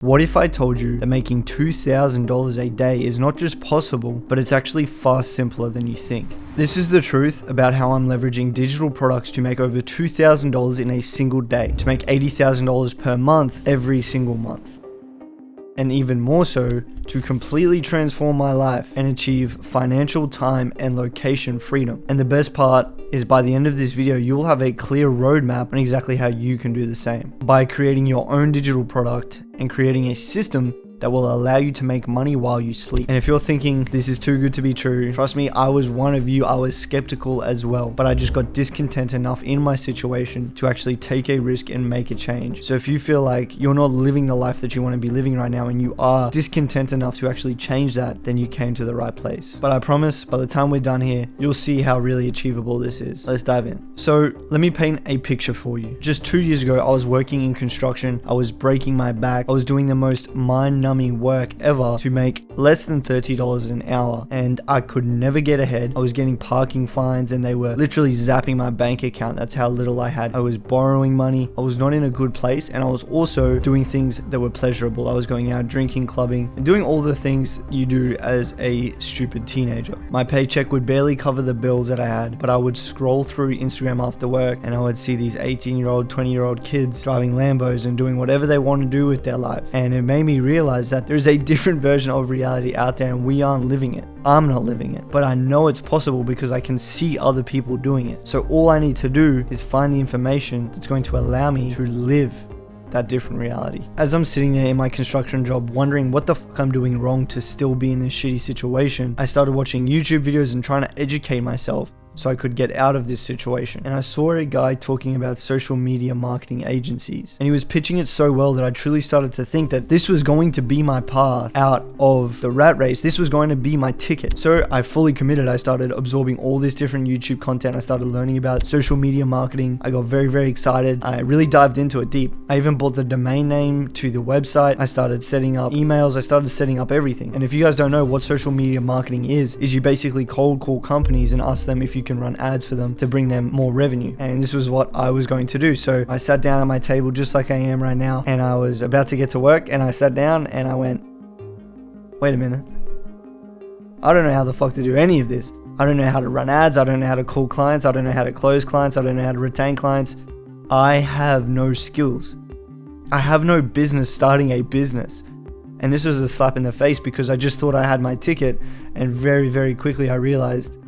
What if I told you that making $2,000 a day is not just possible, but it's actually far simpler than you think? This is the truth about how I'm leveraging digital products to make over $2,000 in a single day, to make $80,000 per month every single month. And even more so, to completely transform my life and achieve financial, time, and location freedom. And the best part is by the end of this video, you'll have a clear roadmap on exactly how you can do the same by creating your own digital product and creating a system that will allow you to make money while you sleep. And if you're thinking this is too good to be true, trust me, I was one of you. I was skeptical as well, but I just got discontent enough in my situation to actually take a risk and make a change. So if you feel like you're not living the life that you want to be living right now and you are discontent enough to actually change that, then you came to the right place. But I promise by the time we're done here, you'll see how really achievable this is. Let's dive in. So let me paint a picture for you. Just 2 years ago, I was working in construction. I was breaking my back. I was doing the most mind-numbing work ever to make less than $30 an hour, and I could never get ahead. I was getting parking fines and they were literally zapping my bank account. That's how little I had. I was borrowing money. I was not in a good place, and I was also doing things that were pleasurable. I was going out drinking, clubbing, and doing all the things you do as a stupid teenager. My paycheck would barely cover the bills that I had, but I would scroll through Instagram after work and I would see these 18-year-old, 20-year-old kids driving Lambos and doing whatever they want to do with their life. And it made me realize that there's a different version of reality out there and we aren't living it. I'm not living it, but I know it's possible because I can see other people doing it. So all I need to do is find the information that's going to allow me to live that different reality. As I'm sitting there in my construction job wondering what the fuck I'm doing wrong to still be in this shitty situation, I started watching YouTube videos and trying to educate myself so I could get out of this situation. And I saw a guy talking about social media marketing agencies, and he was pitching it so well that I truly started to think that this was going to be my path out of the rat race. This was going to be my ticket. So I fully committed. I started absorbing all this different YouTube content. I started learning about social media marketing. I got very, very excited. I really dived into it deep. I even bought the domain name to the website. I started setting up emails. I started setting up everything. And if you guys don't know what social media marketing is you basically cold call companies and ask them if you can run ads for them to bring them more revenue. And this was what I was going to do. So I sat down at my table just like I am right now, and I was about to get to work, and I sat down and I went, wait a minute. I don't know how the fuck to do any of this. I don't know how to run ads. I don't know how to call clients. I don't know how to close clients. I don't know how to retain clients. I have no skills. I have no business starting a business. And this was a slap in the face because I just thought I had my ticket, and very, very quickly I realized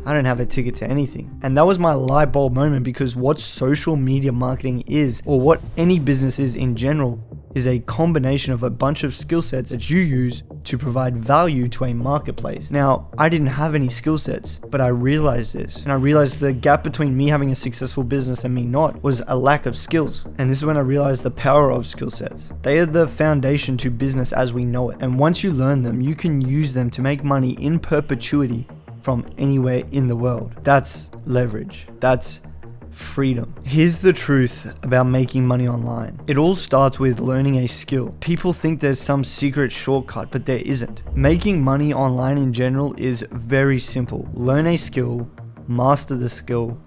I don't have a ticket to anything. And that was my light bulb moment, because what social media marketing is, or what any business is in general, is a combination of a bunch of skill sets that you use to provide value to a marketplace. Now, I didn't have any skill sets, but I realized this, and I realized the gap between me having a successful business and me not was a lack of skills. And this is when I realized the power of skill sets. They are the foundation to business as we know it. And once you learn them, you can use them to make money in perpetuity from anywhere in the world. That's leverage. That's freedom. Here's the truth about making money online. It all starts with learning a skill. People think there's some secret shortcut, but there isn't. Making money online in general is very simple. Learn a skill, master the skill,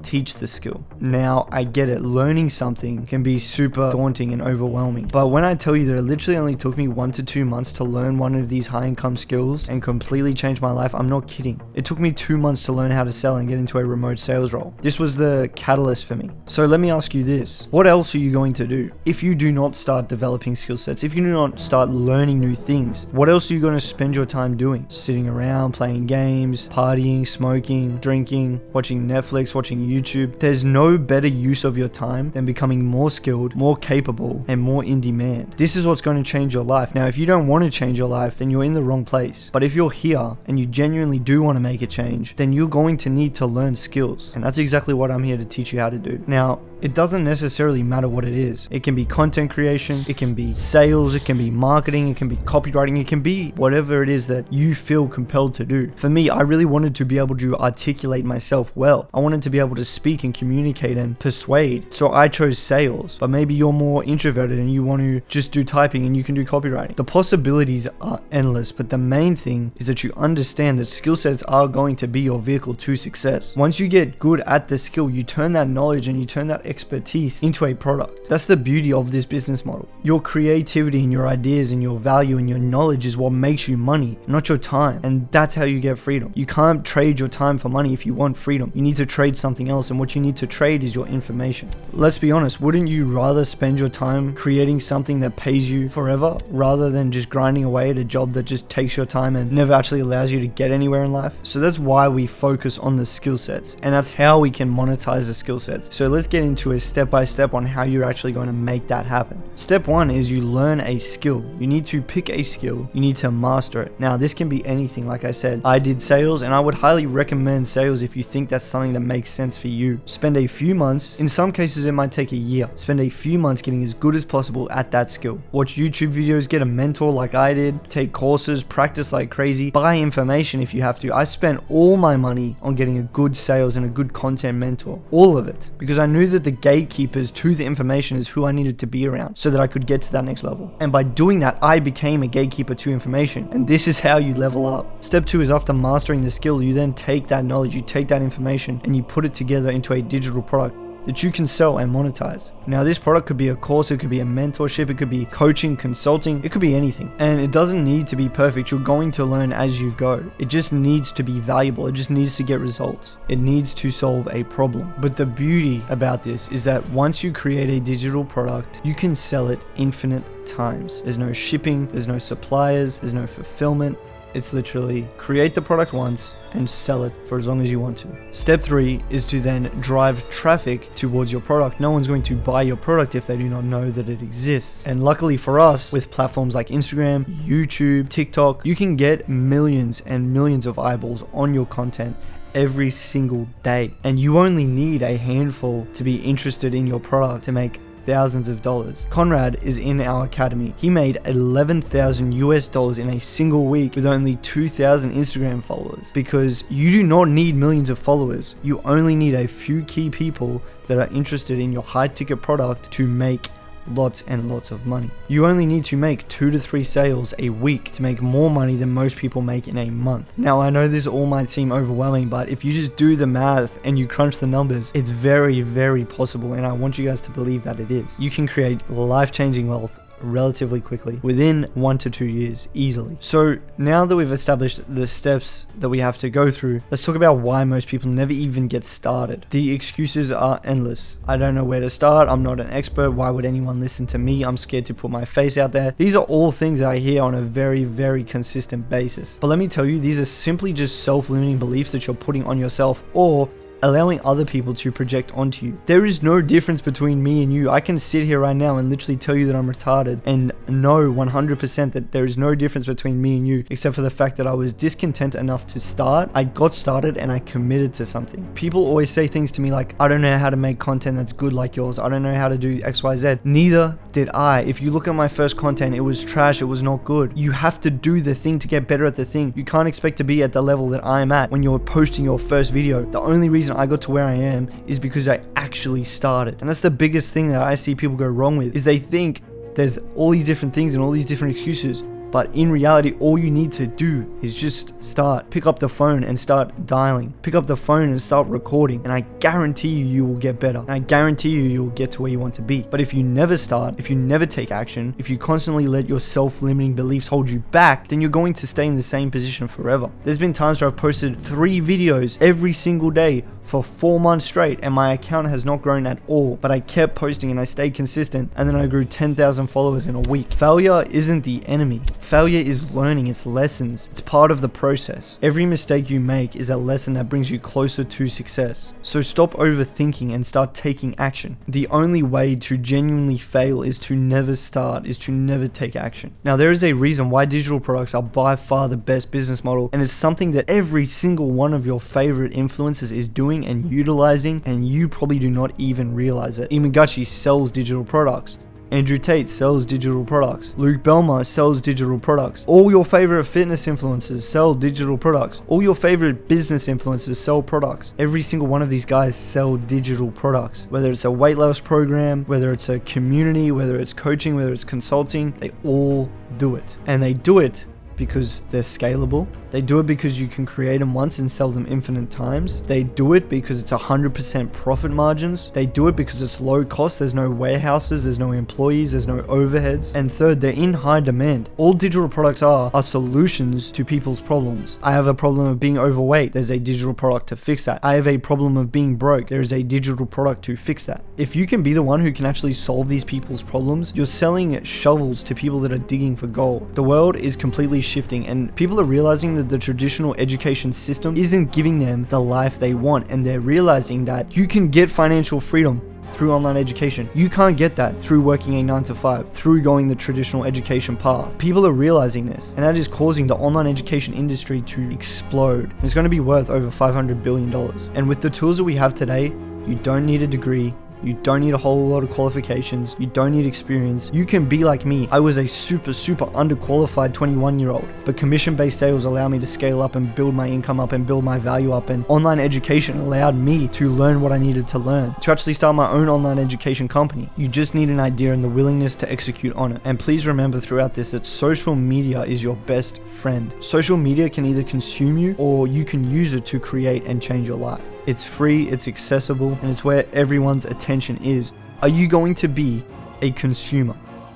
teach the skill. Now, I get it. Learning something can be super daunting and overwhelming. But when I tell you that it literally only took me 1 to 2 months to learn one of these high income skills and completely change my life, I'm not kidding. It took me 2 months to learn how to sell and get into a remote sales role. This was the catalyst for me. So let me ask you this. What else are you going to do? If you do not start developing skill sets, if you do not start learning new things, what else are you going to spend your time doing? Sitting around, playing games, partying, smoking, drinking, watching Netflix, watching YouTube. There's no better use of your time than becoming more skilled, more capable, and more in demand. This is what's going to change your life. Now, if you don't want to change your life, then you're in the wrong place. But if you're here and you genuinely do want to make a change, then you're going to need to learn skills. And that's exactly what I'm here to teach you how to do. Now, it doesn't necessarily matter what it is. It can be content creation, it can be sales, it can be marketing, it can be copywriting, it can be whatever it is that you feel compelled to do. For me, I really wanted to be able to articulate myself well. I wanted to be able to to speak and communicate and persuade. So I chose sales, but maybe you're more introverted and you want to just do typing and you can do copywriting. The possibilities are endless, but the main thing is that you understand that skill sets are going to be your vehicle to success. Once you get good at the skill, you turn that knowledge and you turn that expertise into a product. That's the beauty of this business model. Your creativity and your ideas and your value and your knowledge is what makes you money, not your time. And that's how you get freedom. You can't trade your time for money if you want freedom. You need to trade something else, and what you need to trade is your information. Let's be honest, wouldn't you rather spend your time creating something that pays you forever rather than just grinding away at a job that just takes your time and never actually allows you to get anywhere in life? So that's why we focus on the skill sets, and that's how we can monetize the skill sets. So let's get into a step-by-step on how you're actually going to make that happen. Step one is you learn a skill. You need to pick a skill. You need to master it. Now, this can be anything. Like I said, I did sales, and I would highly recommend sales if you think that's something that makes sense for you. Spend a few months, in some cases it might take a year, spend a few months getting as good as possible at that skill. Watch YouTube videos, get a mentor like I did, take courses, practice like crazy, buy information if you have to. I spent all my money on getting a good sales and a good content mentor, all of it, because I knew that the gatekeepers to the information is who I needed to be around so that I could get to that next level. And by doing that, I became a gatekeeper to information, and this is how you level up. Step two is after mastering the skill, you then take that knowledge, you take that information, and you put it together into a digital product that you can sell and monetize. Now, this product could be a course, it could be a mentorship, it could be coaching, consulting, it could be anything. And it doesn't need to be perfect. You're going to learn as you go. It just needs to be valuable. It just needs to get results. It needs to solve a problem. But the beauty about this is that once you create a digital product, you can sell it infinite times. There's no shipping, there's no suppliers, there's no fulfillment. It's literally create the product once and sell it for as long as you want to. Step three is to then drive traffic towards your product. No one's going to buy your product if they do not know that it exists. And luckily for us, with platforms like Instagram, YouTube, TikTok, you can get millions and millions of eyeballs on your content every single day. And you only need a handful to be interested in your product to make thousands of dollars. Conrad is in our academy. He made $11,000 in a single week with only 2,000 Instagram followers, because you do not need millions of followers. You only need a few key people that are interested in your high ticket product to make lots and lots of money. You only need to make 2 to 3 sales a week to make more money than most people make in a month. Now, I know this all might seem overwhelming, but if you just do the math and you crunch the numbers, it's very, very possible, and I want you guys to believe that it is. You can create life-changing wealth relatively quickly, within 1 to 2 years, easily. So now that we've established the steps that we have to go through, let's talk about why most people never even get started. The excuses are endless. I don't know where to start. I'm not an expert. Why would anyone listen to me? I'm scared to put my face out there. These are all things that I hear on a very, very consistent basis. But let me tell you, these are simply just self-limiting beliefs that you're putting on yourself, or allowing other people to project onto you. There is no difference between me and you. I can sit here right now and literally tell you that I'm retarded and know 100% that there is no difference between me and you, except for the fact that I was discontent enough to start. I got started and I committed to something. People always say things to me like, I don't know how to make content that's good like yours. I don't know how to do XYZ. Neither did I. If you look at my first content, it was trash. It was not good. You have to do the thing to get better at the thing. You can't expect to be at the level that I'm at when you're posting your first video. The only reason I got to where I am is because I actually started. And that's the biggest thing that I see people go wrong with, is they think there's all these different things and all these different excuses. But in reality, all you need to do is just start. Pick up the phone and start dialing. Pick up the phone and start recording. And I guarantee you will get better. And I guarantee you will get to where you want to be. But if you never start, if you never take action, if you constantly let your self-limiting beliefs hold you back, then you're going to stay in the same position forever. There's been times where I've posted 3 videos every single day for 4 months straight, and my account has not grown at all, but I kept posting and I stayed consistent, and then I grew 10,000 followers in a week. Failure isn't the enemy. Failure is learning. It's lessons. It's part of the process. Every mistake you make is a lesson that brings you closer to success. So stop overthinking and start taking action. The only way to genuinely fail is to never start, is to never take action. Now, there is a reason why digital products are by far the best business model, and it's something that every single one of your favorite influencers is doing and utilizing, and you probably do not even realize it. Imagachi sells digital products. Andrew Tate sells digital products. Luke Belmar sells digital products. All your favorite fitness influencers sell digital products. All your favorite business influencers sell products. Every single one of these guys sell digital products. Whether it's a weight loss program, whether it's a community, whether it's coaching, whether it's consulting, they all do it. And they do it because they're scalable. They do it because you can create them once and sell them infinite times. They do it because it's 100% profit margins. They do it because it's low cost. There's no warehouses, there's no employees, there's no overheads. And third, they're in high demand. All digital products are solutions to people's problems. I have a problem of being overweight. There's a digital product to fix that. I have a problem of being broke. There is a digital product to fix that. If you can be the one who can actually solve these people's problems, you're selling shovels to people that are digging for gold. The world is completely shifting and people are realizing that the traditional education system isn't giving them the life they want, and they're realizing that you can get financial freedom through online education. You can't get that through working a 9 to 5, through going the traditional education path. People are realizing this, and that is causing the online education industry to explode. It's going to be worth over $500 billion. And with the tools that we have today, you don't need a degree. You don't need a whole lot of qualifications. You don't need experience. You can be like me. I was a super underqualified 21-year-old, but commission-based sales allow me to scale up and build my income up and build my value up. And online education allowed me to learn what I needed to learn, to actually start my own online education company. You just need an idea and the willingness to execute on it. And please remember throughout this that social media is your best friend. Social media can either consume you or you can use it to create and change your life. It's free, it's accessible, and it's where everyone's attention is. Are you going to be a consumer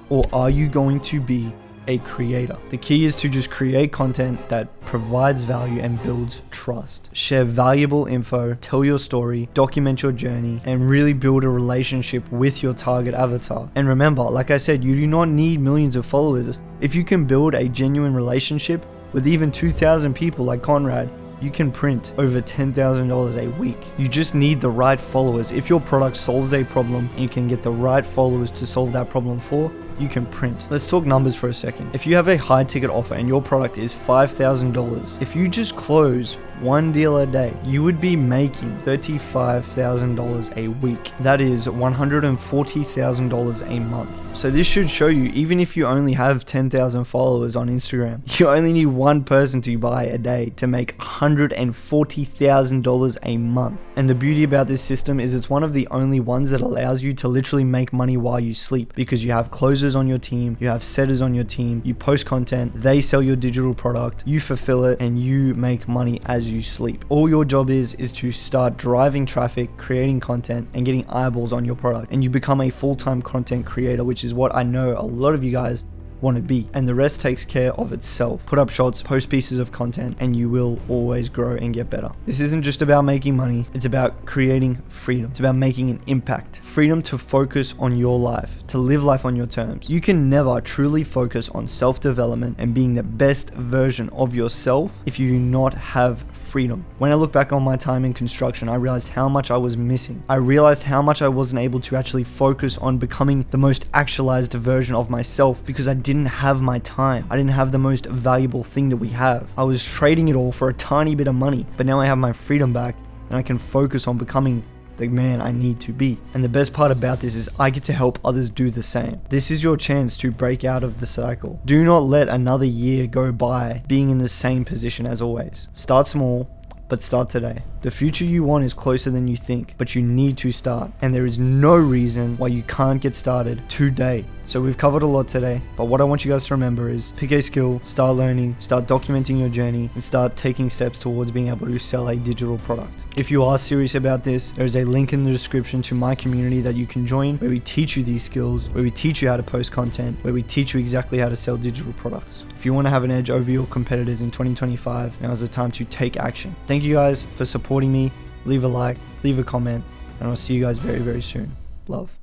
or are you going to be a creator? The key is to just create content that provides value and builds trust. Share valuable info, tell your story, document your journey, and really build a relationship with your target avatar. And remember, like I said, you do not need millions of followers. If you can build a genuine relationship with even 2,000 people like Conrad, you can print over $10,000 a week. You just need the right followers. If your product solves a problem and you can get the right followers to solve that problem for, you can print. Let's talk numbers for a second. If you have a high ticket offer and your product is $5,000, if you just close one deal a day, you would be making $35,000 a week. That is $140,000 a month. So this should show you, even if you only have 10,000 followers on Instagram, you only need one person to buy a day to make $140,000 a month. And the beauty about this system is it's one of the only ones that allows you to literally make money while you sleep, because you have closers on your team, you have setters on your team, you post content, they sell your digital product, you fulfill it, and you make money as you sleep. All your job is to start driving traffic, creating content, and getting eyeballs on your product, and you become a full-time content creator, which is what I know a lot of you guys want to be, and the rest takes care of itself. Put up shots, post pieces of content, and you will always grow and get better. This isn't just about making money, it's about creating freedom. It's about making an impact. Freedom to focus on your life, to live life on your terms. You can never truly focus on self-development and being the best version of yourself if you do not have freedom. When I look back on my time in construction, I realized how much I was missing. I realized how much I wasn't able to actually focus on becoming the most actualized version of myself because I didn't have my time. I didn't have the most valuable thing that we have. I was trading it all for a tiny bit of money, but now I have my freedom back and I can focus on becoming the man I need to be. And the best part about this is I get to help others do the same. This is your chance to break out of the cycle. Do not let another year go by being in the same position as always. Start small, but start today. The future you want is closer than you think, but you need to start. And there is no reason why you can't get started today. So we've covered a lot today, but what I want you guys to remember is pick a skill, start learning, start documenting your journey, and start taking steps towards being able to sell a digital product. If you are serious about this, there is a link in the description to my community that you can join, where we teach you these skills, where we teach you how to post content, where we teach you exactly how to sell digital products. If you want to have an edge over your competitors in 2025, now is the time to take action. Thank you guys for supporting me. Leave a like, leave a comment, and I'll see you guys very, very soon. Love.